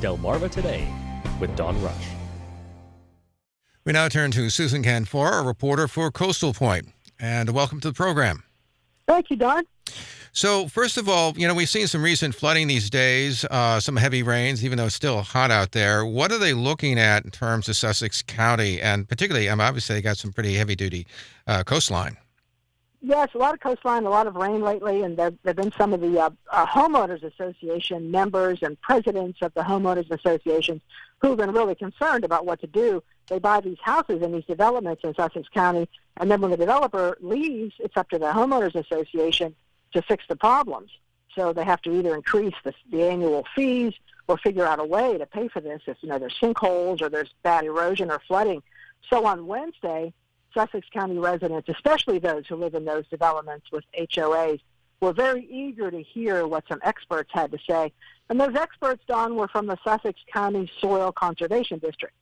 Delmarva Today with Don Rush. We now turn to Susan Canfora, a reporter for Coastal Point. And welcome to the program. Thank you, Don. So, first of all, we've seen some recent flooding these days, some heavy rains, even though it's still hot out there. What are they looking at in terms of Sussex County? And particularly, obviously, they got some pretty heavy-duty coastline. Yes, a lot of coastline, a lot of rain lately, and there have been some of the homeowners association members and presidents of the homeowners associations who have been really concerned about what to do. They buy these houses in these developments in Sussex County, and then when the developer leaves, it's up to the homeowners association to fix the problems. So they have to either increase the annual fees or figure out a way to pay for this if there's sinkholes or there's bad erosion or flooding. So on Wednesday, Sussex County residents, especially those who live in those developments with HOAs, were very eager to hear what some experts had to say. And those experts, Don, were from the Sussex County Soil Conservation District.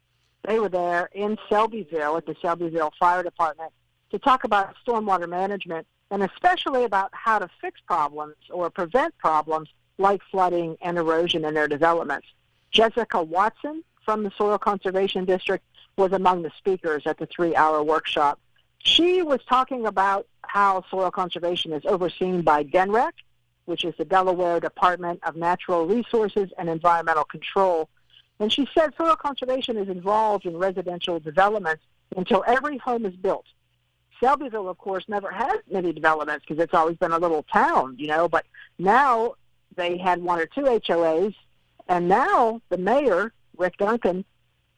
They were there in Selbyville at the Selbyville Fire Department to talk about stormwater management and especially about how to fix problems or prevent problems like flooding and erosion in their developments. Jessica Watson from the Soil Conservation District was among the speakers at the 3-hour workshop. She was talking about how soil conservation is overseen by DNREC, which is the Delaware Department of Natural Resources and Environmental Control. And she said soil conservation is involved in residential developments until every home is built. Selbyville, of course, never had many developments because it's always been a little town, but now they had 1 or 2 HOAs, and now the mayor, Rick Duncan,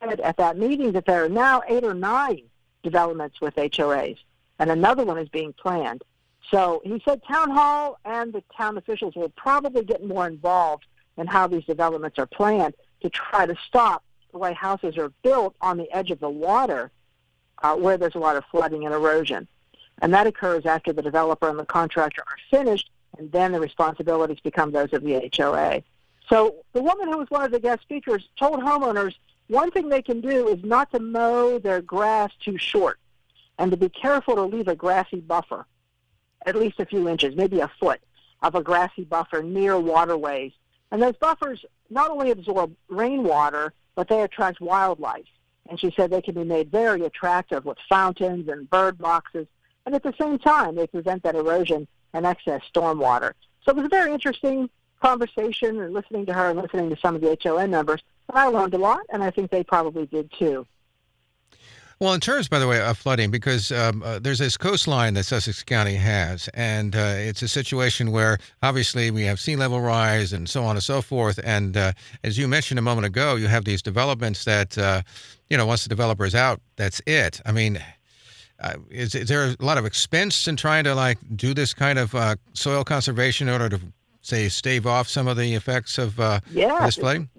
said at that meeting that there are now 8 or 9 developments with HOAs, and another one is being planned. So he said town hall and the town officials will probably get more involved in how these developments are planned to try to stop the way houses are built on the edge of the water where there's a lot of flooding and erosion. And that occurs after the developer and the contractor are finished, and then the responsibilities become those of the HOA. So the woman who was one of the guest speakers told homeowners one thing they can do is not to mow their grass too short and to be careful to leave a grassy buffer, at least a few inches, maybe a foot of a grassy buffer near waterways. And those buffers not only absorb rainwater, but they attract wildlife. And she said they can be made very attractive with fountains and bird boxes, and at the same time, they prevent that erosion and excess stormwater. So it was a very interesting conversation, and listening to her and listening to some of the HOA members. And I learned a lot, and I think they probably did too. Well, in terms, by the way, of flooding, because there's this coastline that Sussex County has, and it's a situation where obviously we have sea level rise and so on and so forth. And as you mentioned a moment ago, you have these developments that, once the developer is out, that's it. I mean, is there a lot of expense in trying to do this kind of soil conservation in order to, say, stave off some of the effects of this flooding?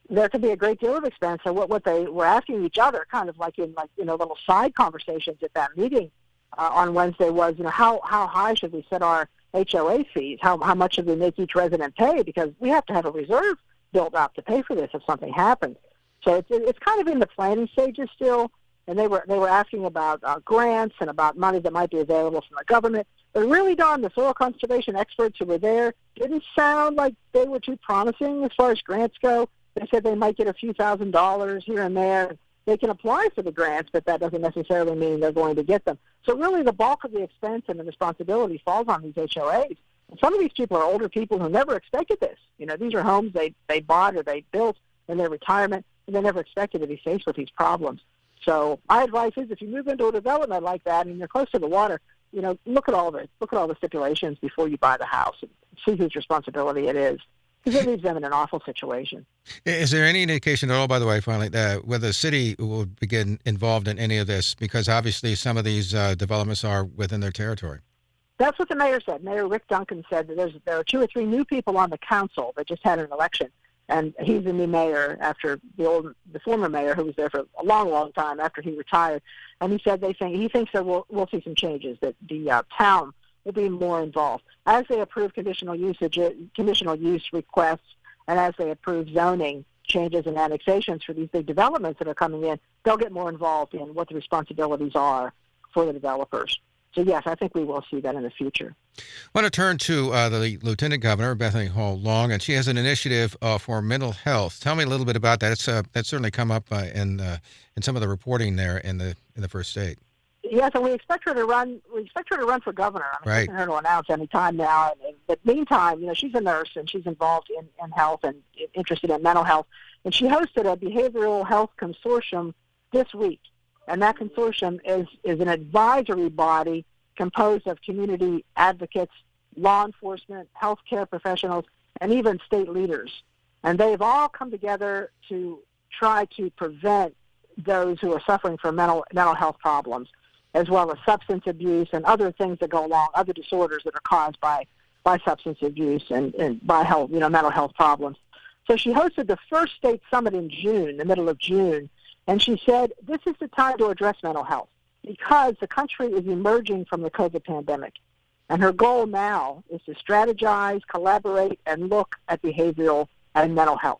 There could be a great deal of expense. So what they were asking each other, kind of like in little side conversations at that meeting on Wednesday, was how high should we set our HOA fees? How much should we make each resident pay? Because we have to have a reserve built up to pay for this if something happens. So it's kind of in the planning stages still. And they were asking about grants and about money that might be available from the government. But really, Don, the soil conservation experts who were there didn't sound like they were too promising as far as grants go. They said they might get a few $1,000s here and there. They can apply for the grants, but that doesn't necessarily mean they're going to get them. So really the bulk of the expense and the responsibility falls on these HOAs. And some of these people are older people who never expected this. These are homes they bought or they built in their retirement, and they never expected to be faced with these problems. So my advice is if you move into a development like that and you're close to the water, look at all the stipulations before you buy the house and see whose responsibility it is. Because it leaves them in an awful situation. Is there any indication at all, by the way, finally, that whether the city will get involved in any of this? Because obviously some of these developments are within their territory. That's what the mayor said. Mayor Rick Duncan said that there are 2 or 3 new people on the council that just had an election. And he's the new mayor after the former mayor who was there for a long, long time after he retired. And he said he thinks that we'll see some changes, that the town will be more involved. As they approve conditional use requests, and as they approve zoning changes and annexations for these big developments that are coming in, they'll get more involved in what the responsibilities are for the developers. So, yes, I think we will see that in the future. I want to turn to the Lieutenant Governor, Bethany Hall Long, and she has an initiative for mental health. Tell me a little bit about that. That's certainly come up in some of the reporting there in the first state. Yes, and we expect her to run. We expect her to run for governor. I'm Right. expecting her to announce any time now. But meantime, she's a nurse and she's involved in health and interested in mental health. And she hosted a behavioral health consortium this week. And that consortium is an advisory body composed of community advocates, law enforcement, healthcare professionals, and even state leaders. And they've all come together to try to prevent those who are suffering from mental health problems, as well as substance abuse and other things that go along, other disorders that are caused by substance abuse and by health, mental health problems. So she hosted the first state summit in June, the middle of June, and she said, this is the time to address mental health because the country is emerging from the COVID pandemic. And her goal now is to strategize, collaborate, and look at behavioral and mental health.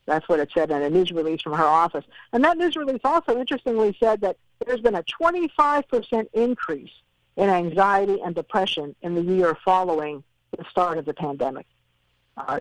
That's what it said in a news release from her office. And that news release also interestingly said that there's been a 25% increase in anxiety and depression in the year following the start of the pandemic.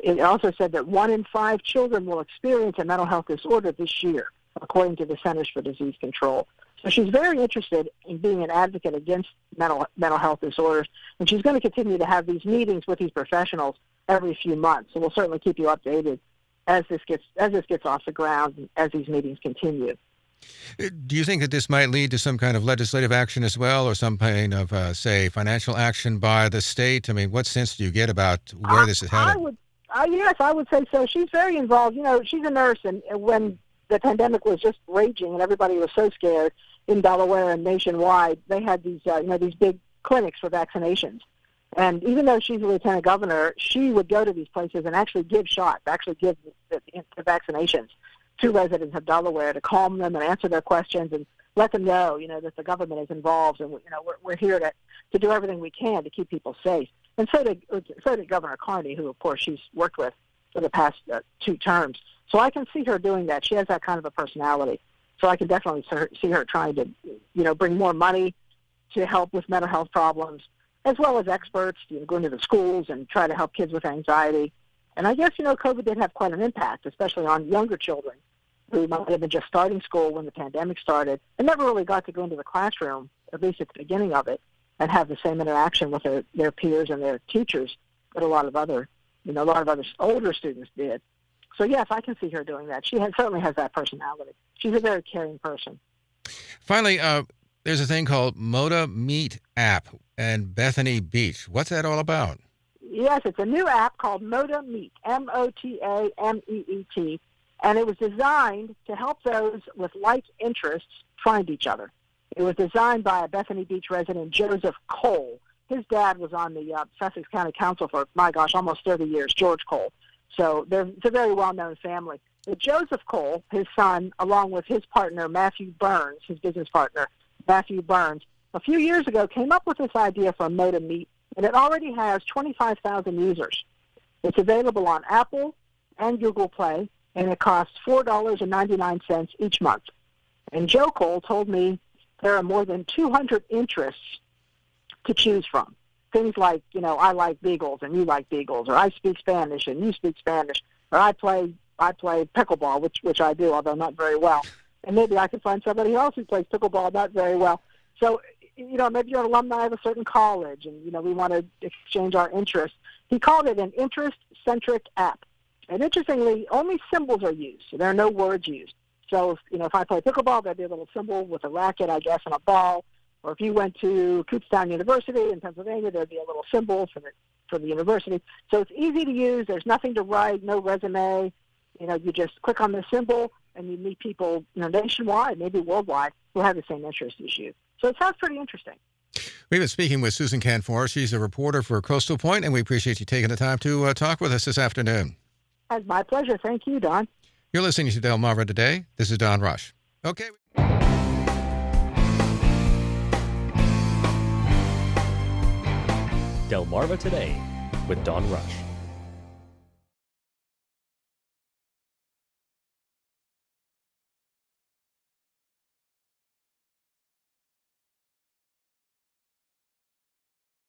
It also said that 1 in 5 children will experience a mental health disorder this year, according to the Centers for Disease Control. So she's very interested in being an advocate against mental health disorders, and she's going to continue to have these meetings with these professionals every few months. So we'll certainly keep you updated as this gets off the ground and as these meetings continue. Do you think that this might lead to some kind of legislative action as well, or some kind of, say, financial action by the state? I mean, what sense do you get about where this is headed? Yes, I would say so. She's very involved. She's a nurse, and when the pandemic was just raging and everybody was so scared in Delaware and nationwide, they had these big clinics for vaccinations. And even though she's a lieutenant governor, she would go to these places and actually give shots, give the vaccinations to residents of Delaware to calm them and answer their questions and let them know, that the government is involved and, we're here to do everything we can to keep people safe. And so did Governor Carney, who, of course, she's worked with for the past 2 terms. So I can see her doing that. She has that kind of a personality. So I can definitely see her trying to, bring more money to help with mental health problems, as well as experts, go into the schools and try to help kids with anxiety. And I guess, COVID did have quite an impact, especially on younger children who might have been just starting school when the pandemic started and never really got to go into the classroom, at least at the beginning of it, and have the same interaction with their peers and their teachers that a lot of other older students did. So, yes, I can see her doing that. She certainly has that personality. She's a very caring person. Finally, there's a thing called MotaMeet app in Bethany Beach. What's that all about? Yes, it's a new app called MotaMeet, MotaMeet, and it was designed to help those with like interests find each other. It was designed by a Bethany Beach resident, Joseph Cole. His dad was on the Sussex County Council for, almost 30 years, George Cole. So it's a very well-known family. But Joseph Cole, his son, along with his partner, Matthew Burns, his business partner, Matthew Burns, a few years ago came up with this idea for MotaMeet, and it already has 25,000 users. It's available on Apple and Google Play, and it costs $4.99 each month. And Joe Cole told me there are more than 200 interests to choose from. Things like, I like beagles and you like beagles, or I speak Spanish and you speak Spanish, or I play pickleball, which I do, although not very well. And maybe I could find somebody else who plays pickleball not very well. So, maybe you're an alumni of a certain college and, we want to exchange our interests. He called it an interest-centric app. And interestingly, only symbols are used. So there are no words used. So, if I play pickleball, there'd be a little symbol with a racket, I guess, and a ball. Or if you went to Kutztown University in Pennsylvania, there'd be a little symbol for the university. So it's easy to use. There's nothing to write, no resume. You just click on the symbol, and you meet people, nationwide, maybe worldwide, who have the same interests as you. So it sounds pretty interesting. We've been speaking with Susan Canfora. She's a reporter for Coastal Point, and we appreciate you taking the time to talk with us this afternoon. It's my pleasure. Thank you, Don. You're listening to Delmarva Today. This is Don Rush. Okay. Delmarva Today with Don Rush.